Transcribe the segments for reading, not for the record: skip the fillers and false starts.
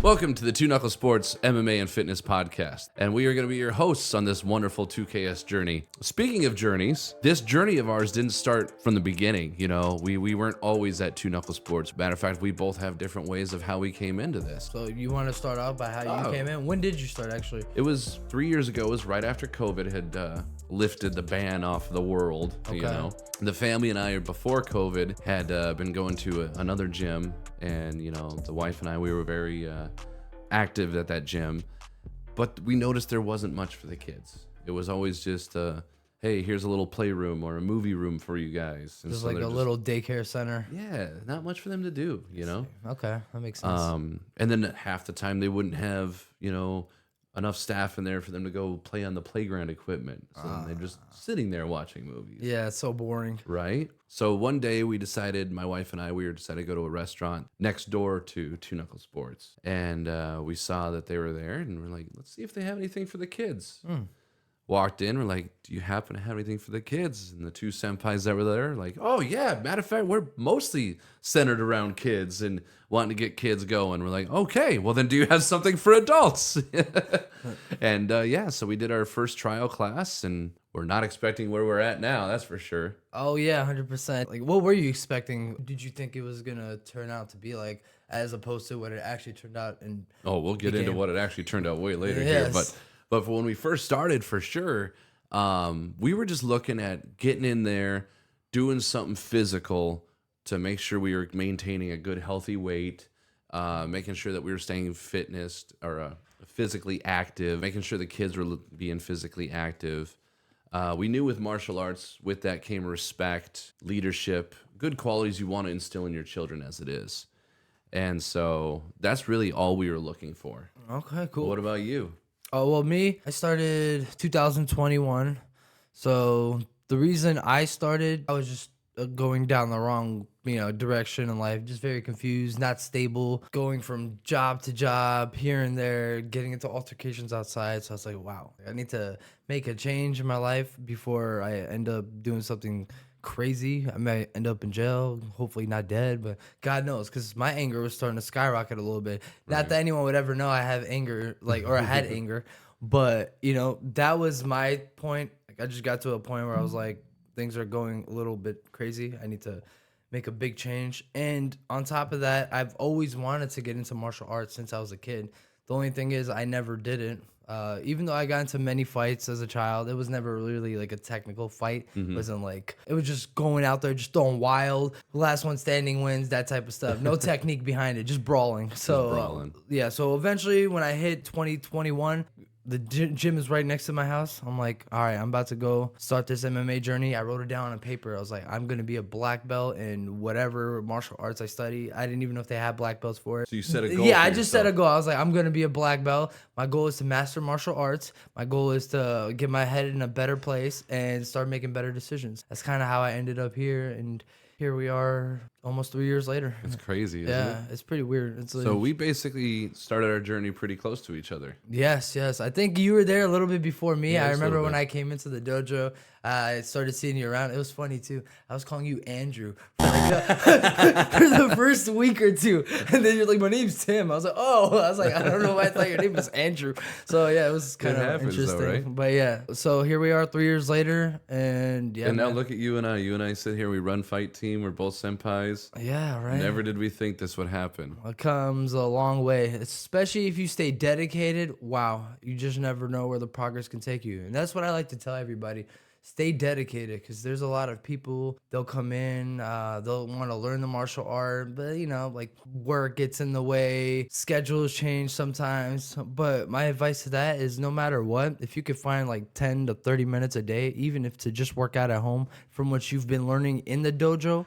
Welcome to the 2KnucklesSports MMA and Fitness Podcast, and we are going to be your hosts on this wonderful 2KS journey. Speaking of journeys, this journey of ours didn't start from the beginning. You know, we weren't always at 2KnucklesSports. Matter of fact, we both have different ways of how we came into this. So you want to start off by how you came in? When did you start, actually? It was 3 years ago. It was right after COVID had lifted the ban off the world. Okay. You know, the family and I, before COVID, had been going to another gym, and you know, the wife and I, we were very active at that gym, but we noticed there wasn't much for the kids. It was always just hey, here's a little playroom or a movie room for you guys. And just so like a little daycare center. Yeah, not much for them to do, you know? Okay, that makes sense. And then half the time they wouldn't have, you know, enough staff in there for them to go play on the playground equipment. So they're just sitting there watching movies. Yeah, it's so boring. Right? So one day we decided, my wife and I, we decided to go to a restaurant next door to 2KnucklesSports. And we saw that they were there, and we're like, let's see if they have anything for the kids. Walked in, we're like, do you happen to have anything for the kids? And the two senpais that were there, like, oh yeah, matter of fact, we're mostly centered around kids and wanting to get kids going. We're like, okay, well then do you have something for adults? And yeah, so we did our first trial class, and we're not expecting where we're at now, that's for sure. Oh yeah, 100%. Like, what were you expecting? Did you think it was gonna turn out to be like, as opposed to what it actually turned out? And we'll get into what it actually turned out way later here, but when we first started, for sure, we were just looking at getting in there, doing something physical to make sure we were maintaining a good, healthy weight, making sure that we were staying physically active, making sure the kids were being physically active. We knew with martial arts, with that came respect, leadership, good qualities you want to instill in your children as it is. And so that's really all we were looking for. Okay, cool. What about you? Oh, well, me, I started 2021. So the reason I started, I was just going down the wrong, direction in life, just very confused, not stable, going from job to job, here and there, getting into altercations outside. So I was like, wow, I need to make a change in my life before I end up doing something crazy. I might end up in jail, hopefully not dead, but God knows, because my anger was starting to skyrocket a little bit. Right. Not that anyone would ever know I have anger, or I had anger, but that was my point. Like, I just got to a point where I was like, things are going a little bit crazy. I need to make a big change. And on top of that, I've always wanted to get into martial arts since I was a kid. The only thing is I never did it. Even though I got into many fights as a child, it was never really like a technical fight. It wasn't like, it was just going out there, just throwing wild, last one standing wins, that type of stuff. No technique behind it, just brawling. So yeah, so eventually when I hit 2021, the gym is right next to my house. I'm like, all right, I'm about to go start this MMA journey. I wrote it down on paper. I was like, I'm going to be a black belt in whatever martial arts I study. I didn't even know if they had black belts for it. So you set a goal? Yeah, I just set a goal. I was like, I'm going to be a black belt. My goal is to master martial arts. My goal is to get my head in a better place and start making better decisions. That's kind of how I ended up here. And here we are almost 3 years later. It's crazy, isn't it? Yeah, it's pretty weird. It's so we basically started our journey pretty close to each other. Yes. I think you were there a little bit before me. Yeah, I remember when I came into the dojo, I started seeing you around. It was funny, too. I was calling you Andrew for, for the first week or two. And then you're like, my name's Tim. I was like, oh. I was like, I don't know why I thought your name was Andrew. So, yeah, it was kind of interesting. Though, right? But, yeah. So here we are 3 years later. And, yeah. And now look at you and I. You and I sit here. We run fight team. We're both senpais. Yeah, right. Never did we think this would happen. It comes a long way, especially if you stay dedicated. Wow, you just never know where the progress can take you. And that's what I like to tell everybody. Stay dedicated, because there's a lot of people, they'll come in, they'll want to learn the martial art, but, like work gets in the way, schedules change sometimes. But my advice to that is, no matter what, if you could find like 10 to 30 minutes a day, even if to just work out at home from what you've been learning in the dojo,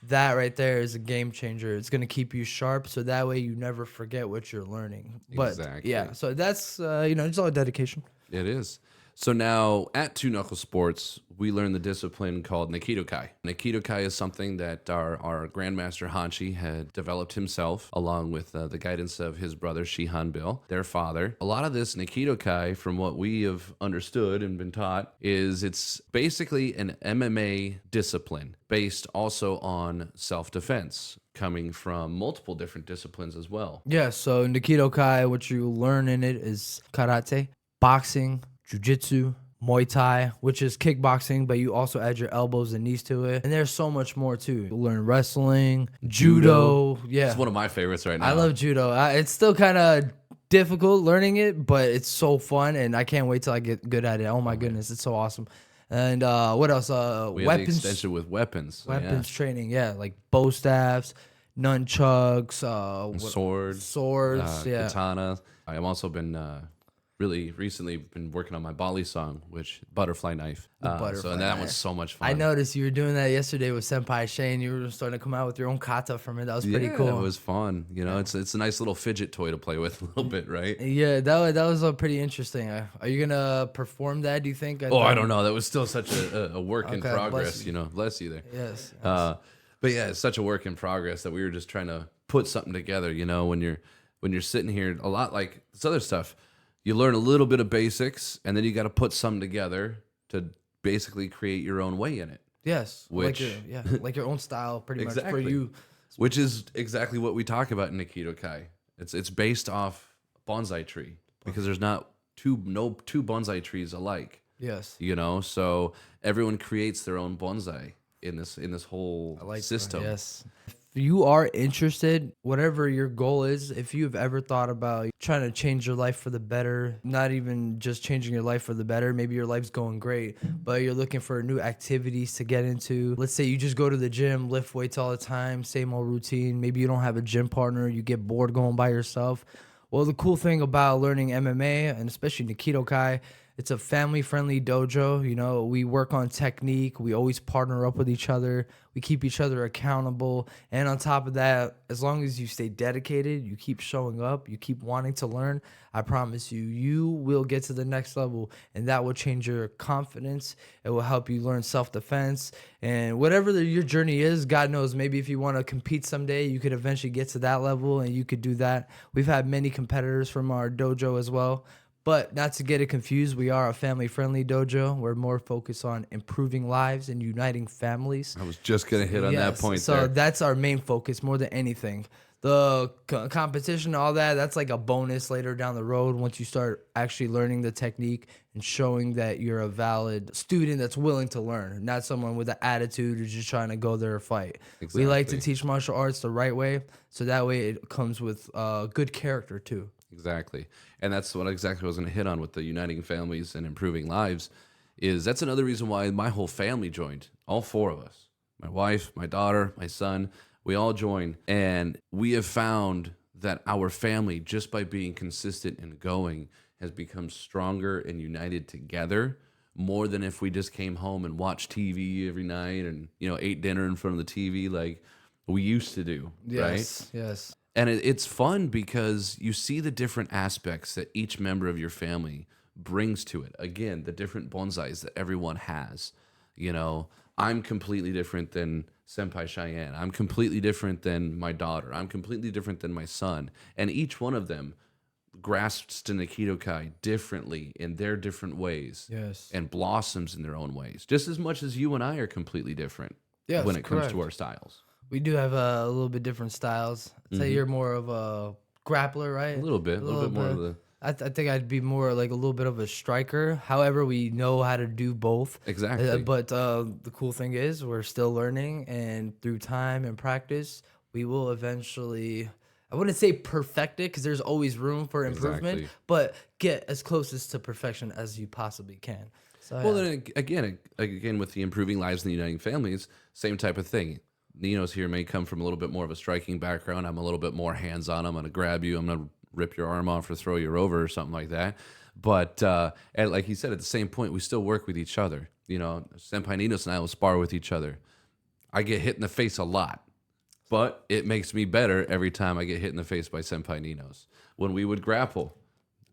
that right there is a game changer. It's going to keep you sharp, so that way you never forget what you're learning. But exactly. Yeah, so that's, it's all dedication. It is. So now at 2KnucklesSports, we learned the discipline called Nikito Kai. Nikito Kai is something that our Grandmaster Hanshi had developed himself, along with the guidance of his brother Shihan Bill, their father. A lot of this Nikito Kai, from what we have understood and been taught, is it's basically an MMA discipline based also on self-defense. coming from multiple different disciplines as well. Yeah, so Nikito Kai, what you learn in it is karate, boxing, jujitsu, Muay Thai, which is kickboxing, but you also add your elbows and knees to it. And there's so much more too. You learn wrestling, judo. Yeah. It's one of my favorites right now. I love judo. It's still kind of difficult learning it, but it's so fun, and I can't wait till I get good at it. Oh my goodness, it's so awesome. And what else? We have the extension with weapons. So weapons training, yeah, like bow staffs, nunchucks, swords, yeah. Katana. I have also been really recently been working on my Bali song, which butterfly knife. And that was so much fun. I noticed you were doing that yesterday with Senpai Shane. You were starting to come out with your own kata from it. That was pretty cool. It was fun. You know, it's a nice little fidget toy to play with a little bit, right? Yeah, that was pretty interesting. Are you gonna perform that? Do you think? I don't know. That was still such a work in progress. You know, bless you there. Yes. But yeah, it's such a work in progress that we were just trying to put something together. You know, when you're sitting here, a lot like this other stuff. You learn a little bit of basics, and then you got to put something together to basically create your own way in it. Yes, which like your own style, pretty much exactly. for you. Which is exactly what we talk about in Nikito Kai. It's based off bonsai tree because there's no two bonsai trees alike. Yes, you know, so everyone creates their own bonsai in this whole system. Yes. If you are interested, whatever your goal is, if you've ever thought about trying to change your life for the better, not even just changing your life for the better, maybe your life's going great, but you're looking for new activities to get into. Let's say you just go to the gym, lift weights all the time, same old routine. Maybe you don't have a gym partner, you get bored going by yourself. Well, the cool thing about learning MMA, and especially Nikito Kai, it's a family-friendly dojo. You know, we work on technique. We always partner up with each other. We keep each other accountable. And on top of that, as long as you stay dedicated, you keep showing up, you keep wanting to learn, I promise you, you will get to the next level. And that will change your confidence. It will help you learn self-defense. And whatever your journey is, God knows, maybe if you want to compete someday, you could eventually get to that level and you could do that. We've had many competitors from our dojo as well. But not to get it confused, we are a family-friendly dojo. We're more focused on improving lives and uniting families. I was just going to hit on that point there. So that's our main focus more than anything. The competition, all that, that's like a bonus later down the road once you start actually learning the technique and showing that you're a valid student that's willing to learn, not someone with an attitude who's just trying to go there to fight. Exactly. We like to teach martial arts the right way, so that way it comes with good character too. Exactly. And that's what exactly I was going to hit on with the uniting families and improving lives is that's another reason why my whole family joined, all four of us, my wife, my daughter, my son, we all joined. And we have found that our family, just by being consistent and going, has become stronger and united together more than if we just came home and watched TV every night and, you know, ate dinner in front of the TV like we used to do, right? Yes. And it's fun because you see the different aspects that each member of your family brings to it. Again, the different bonsais that everyone has. You know, I'm completely different than Senpai Cheyenne. I'm completely different than my daughter. I'm completely different than my son. And each one of them grasps to Nikito Kai differently in their different ways. Yes. And blossoms in their own ways. Just as much as you and I are completely different when it comes to our styles. We do have a little bit different styles. I'd say you're more of a grappler, right? A little bit more of the... I think I'd be more like a little bit of a striker. However, we know how to do both. Exactly. But the cool thing is we're still learning, and through time and practice, we will eventually... I wouldn't say perfect it because there's always room for improvement, but get as close as to perfection as you possibly can. So, well, then again, with the improving lives and the uniting families, same type of thing. Nino's here may come from a little bit more of a striking background. I'm a little bit more hands-on. I'm going to grab you. I'm going to rip your arm off or throw you over or something like that. But and like he said, at the same point, we still work with each other. You know, Senpai Ninos and I will spar with each other. I get hit in the face a lot, but it makes me better every time I get hit in the face by Senpai Ninos. When we would grapple,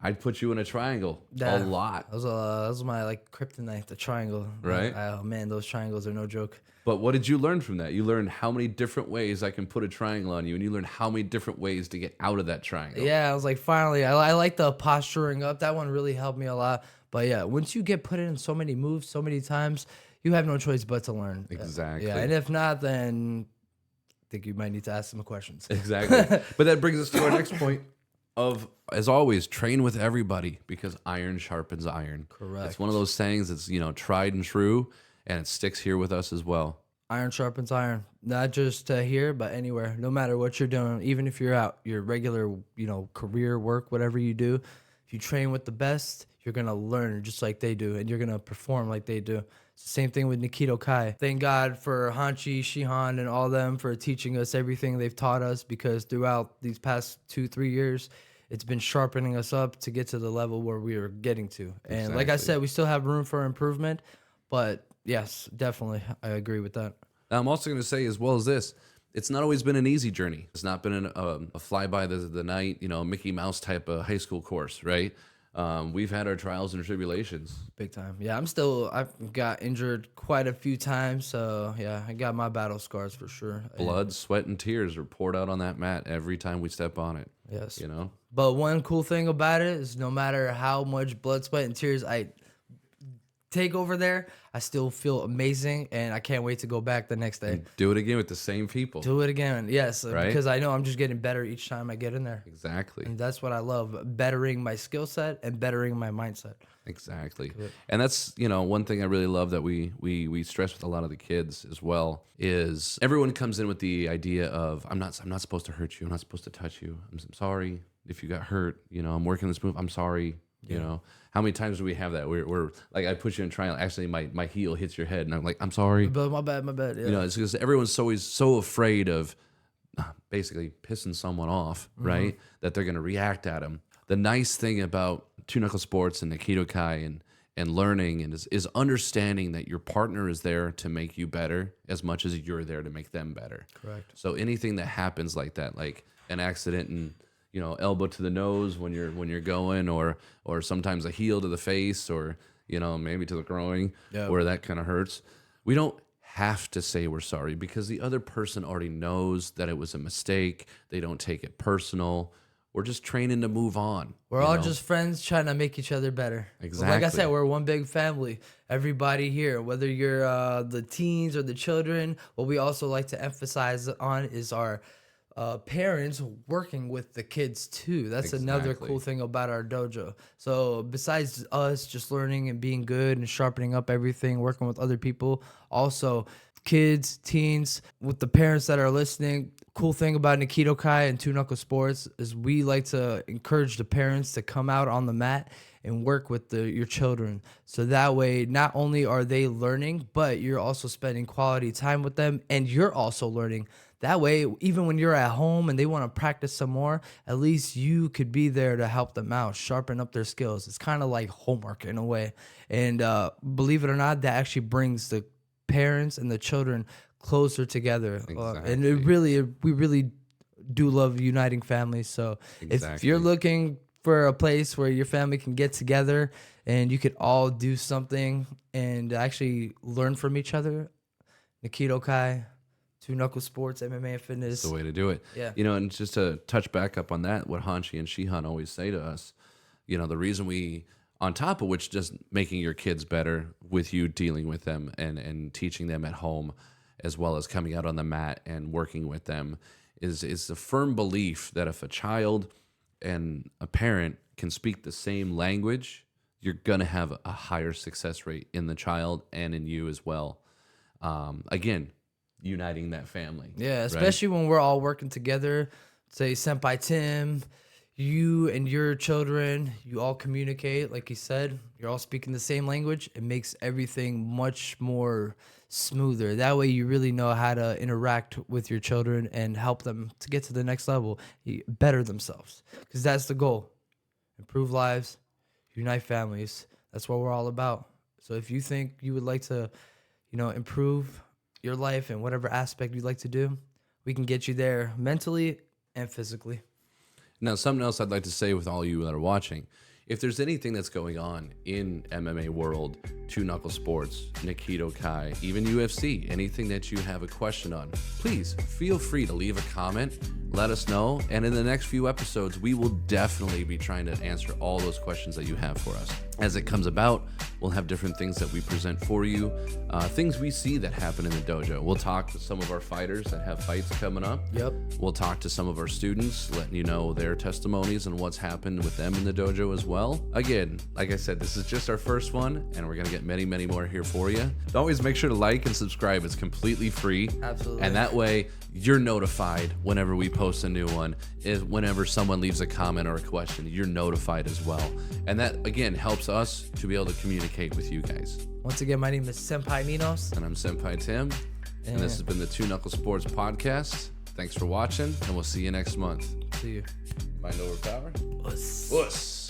I'd put you in a triangle a lot. That was my like kryptonite, the triangle. Right? Oh man, those triangles are no joke. But what did you learn from that? You learned how many different ways I can put a triangle on you, and you learned how many different ways to get out of that triangle. Yeah, I was like, finally, I like the posturing up. That one really helped me a lot. But yeah, once you get put in so many moves, so many times, you have no choice but to learn. Exactly. Yeah, and if not, then think you might need to ask some questions. Exactly. But that brings us to our next point of, as always, train with everybody because iron sharpens iron. Correct. It's one of those sayings that's, tried and true, and it sticks here with us as well. Iron sharpens iron, not just here, but anywhere, no matter what you're doing, even if you're out your regular, career, work, whatever you do, if you train with the best, you're going to learn just like they do, and you're going to perform like they do. It's the same thing with Nikito Kai. Thank God for Hanchi, Shihan, and all them for teaching us everything they've taught us, because throughout these past 2-3 years, it's been sharpening us up to get to the level where we are getting to. And like I said, we still have room for improvement, but yes, definitely, I agree with that. Now, I'm also going to say, as well as this, it's not always been an easy journey. It's not been a fly by the night, Mickey Mouse type of high school course, right? We've had our trials and tribulations. Big time. Yeah, I've got injured quite a few times. So, yeah, I got my battle scars for sure. Blood, sweat, and tears are poured out on that mat every time we step on it. Yes. But one cool thing about it is no matter how much blood, sweat, and tears I take over there, I still feel amazing, and I can't wait to go back the next day. And do it again with the same people. Do it again, yes, right? Because I know I'm just getting better each time I get in there. Exactly. And that's what I love, bettering my skill set and bettering my mindset. Exactly. Good. And that's, one thing I really love that we stress with a lot of the kids as well is everyone comes in with the idea of, I'm not supposed to hurt you. I'm not supposed to touch you. I'm sorry if you got hurt. I'm working this move. I'm sorry. Yeah. How many times do we have that? We're like, I put you in trial. Actually, my heel hits your head, and I'm like, I'm sorry. But my bad. Yeah. It's because everyone's always so afraid of basically pissing someone off, right? That they're going to react at them. The nice thing about 2KnucklesSports and Nikito Kai and learning is understanding that your partner is there to make you better as much as you're there to make them better. Correct. So anything that happens like that, like an accident and elbow to the nose when you're going, or sometimes a heel to the face, or maybe to the groin, where that kind of hurts. We don't have to say we're sorry because the other person already knows that it was a mistake. They don't take it personal. We're just training to move on. We're all just friends trying to make each other better. Exactly. Like I said, we're one big family. Everybody here, whether you're the teens or the children, what we also like to emphasize on is our parents working with the kids too. That's another cool thing about our dojo. So besides us just learning and being good and sharpening up everything, working with other people, also kids, teens, with the parents that are listening, cool thing about Nikito Kai and 2KnucklesSports is we like to encourage the parents to come out on the mat and work with your children. So that way, not only are they learning, but you're also spending quality time with them, and you're also learning. That way, even when you're at home and they want to practice some more, at least you could be there to help them out, sharpen up their skills. It's kind of like homework in a way. And believe it or not, that actually brings the parents and the children closer together. Exactly. And we really do love uniting families. So if you're looking for a place where your family can get together and you could all do something and actually learn from each other, Nikito Kai, 2KnucklesSports, MMA and fitness. That's the way to do it. Yeah. And just to touch back up on that, what Hanshi and Shihan always say to us, the reason we, on top of which just making your kids better with you dealing with them and teaching them at home, as well as coming out on the mat and working with them, is the firm belief that if a child and a parent can speak the same language, you're going to have a higher success rate in the child and in you as well. Again, uniting that family. Yeah, especially when we're all working together. Say, Senpai Tim, you and your children, you all communicate, like he said, you're all speaking the same language. It makes everything much more smoother. That way you really know how to interact with your children and help them to get to the next level, better themselves. Because that's the goal. Improve lives, unite families. That's what we're all about. So if you think you would like to, improve your life in whatever aspect you'd like to do, we can get you there mentally and physically. Now, something else I'd like to say with all you that are watching, if there's anything that's going on in MMA world, 2KnucklesSports, Nikito Kai, even UFC, anything that you have a question on, please feel free to leave a comment, let us know, and in the next few episodes, we will definitely be trying to answer all those questions that you have for us. As it comes about, We'll have different things that we present for you, things we see that happen in the dojo. We'll talk to some of our fighters that have fights coming up. Yep. We'll talk to some of our students, letting you know their testimonies and what's happened with them in the dojo as well. Again, like I said, this is just our first one, and we're going to get many, many more here for you. Always make sure to like and subscribe. It's completely free. Absolutely. And that way, you're notified whenever we post a new one. Is whenever someone leaves a comment or a question, you're notified as well. And that, again, helps us to be able to communicate with you guys. Once again, my name is Senpai Ninos. And I'm Senpai Tim. And this has been the 2KnucklesSports podcast. Thanks for watching, and we'll see you next month. See you. Mind over power? Us. Us.